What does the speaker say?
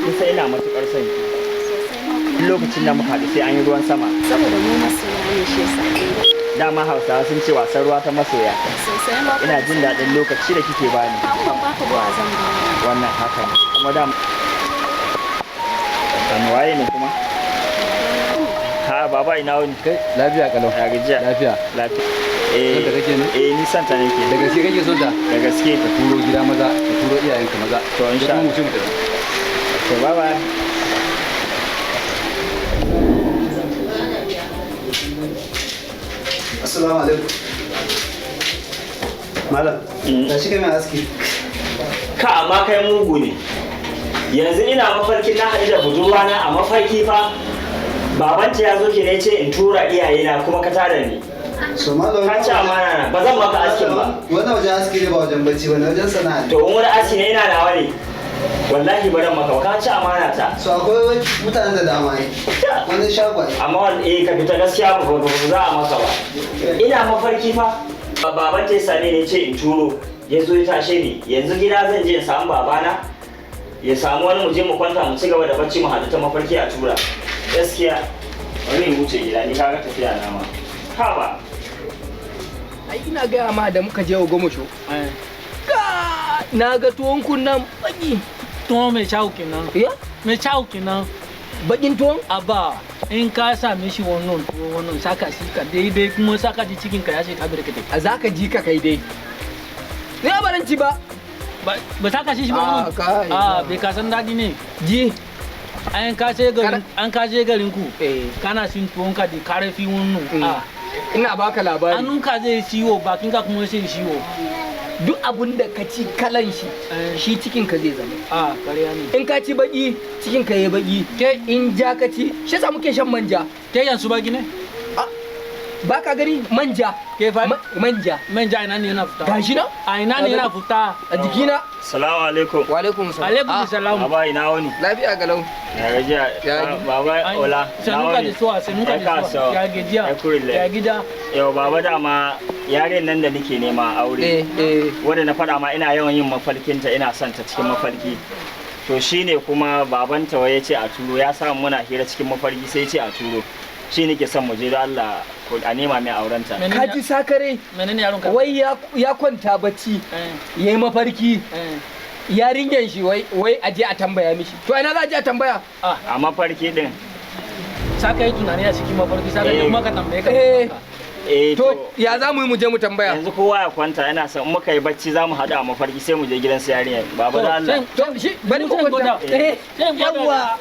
kusa ina matukar son ki. Lokacin da muka haɗu sai an yi ruwan sama. Saboda mu masoya ne shi yasa. Dama Hausawa sun ce wasan ruwa ta masoya. Sosai ma. Ina jin daɗin lokaci da kike bani. Ban ba ka ruwa zan ba. Wannan haka ne. Kuma da waye ne kuma? Ha baba ina wuni? Kai lafiya kalau. Ya gajiya. Lafiya. Lafiya. Son ta kake ne? Ni son ta nake. Da gaske kake son ta? Da gaske. Ka turo gida maza, ka turo iyayenka maza. To insha Allah. Mutum da. To bye bye. Assalamu alaikum. Malam, ta shi kai mai aski. Ka amma kai mugu ne. Yanzu ina mafarkin na haɗu da budurwana a mafarki fa. Babanta ya zo ki ne ce in tura iyayena kuma ka tada ni. So malam. Ka ci amana na ba zan maka askin ba. Wannan wajen aski ne ba wajen bacci ba, wajen sana'a ne. To in wani aski ne ina nawa ne. Wallahi ba zan maka ba ka ci amana ta. So akwai mutanen da dama yi. Wani shagwa. Amma ka fita gaskiya ba za a maka ba. Ina mafarki fa. Babanta ya same ne ce in turo. Ya zo ya tashe ni. Yanzu gida zan je in samu babana. Ya samu wani mu je mu kwanta mu ci gaba da bacci mu haɗu ta mafarki a tura. Gaskiya wani in wuce gida ni kaga tafiya na ma. Ha ba. Ai ina gaya ma da muka je wa gomasho. Na ga tuwon kunnan baki. Tuwon mai shawo kenan. Ya? Mai shawo kenan. Bakin tuwon? Aba in ka same shi wannan tuwo wannan saka shi ka daidai kuma saka shi cikin ka ya ce ka bi da kake. A za ka ji ka kai dai. Ni baranci ba. Ba saka shi ba wannan. Bai ka san daɗi ne. Ji. An ka je garin ku. Kana sin tuwon ka da karafi wannan. Ina baka labari. Hannunka zai ciwo bakin ka kuma sai ciwo. Duk abun da ka ci kalan shi, shi cikin ka zai zama. Kariya ne. In ka ci baki, cikin ka yayi baki. Ke in ja ka ci, shi yasa muke shan manja. Ke yanzu baki ne? Ba ka gani manja. Ke fa? Manja. Manja ina ne yana fita. Gashi na? A ina ne yana fita. A jikina. Salamu alaikum. Wa alaikum salam. Alaikum salam. Baba ina wani? Lafiya galau. Ya gajiya. Baba Ola. Sanuka da suwa, sanuka da suwa. Ya gajiya. Ya gida. Yau baba dama yaren nan da nake nema aure. Wanda na faɗa ma ina yawan yin mafarkinta ina son ta cikin mafarki. To shine kuma babanta wai ya ce a turo ya samu muna hira cikin mafarki sai ce a turo. Shi nake son mu je da Allah a nema mai aurenta. Ka ji sakare? Menene yaron ka? Wai ya kwanta bacci. Yayi mafarki. Yarinyar shi wai aje a tambaya mishi. To ina za a je a tambaya? A mafarki din. Saka yi tunani a cikin mafarki saka yi kuma ka tambaye ka. To ya za mu yi mu je mu tambaya? Yanzu kowa ya kwanta yana son muka yi bacci za mu haɗu a mafarki sai mu je gidan su yarinyar. Baba da Allah. To shi bari ku kwanta. Yawwa.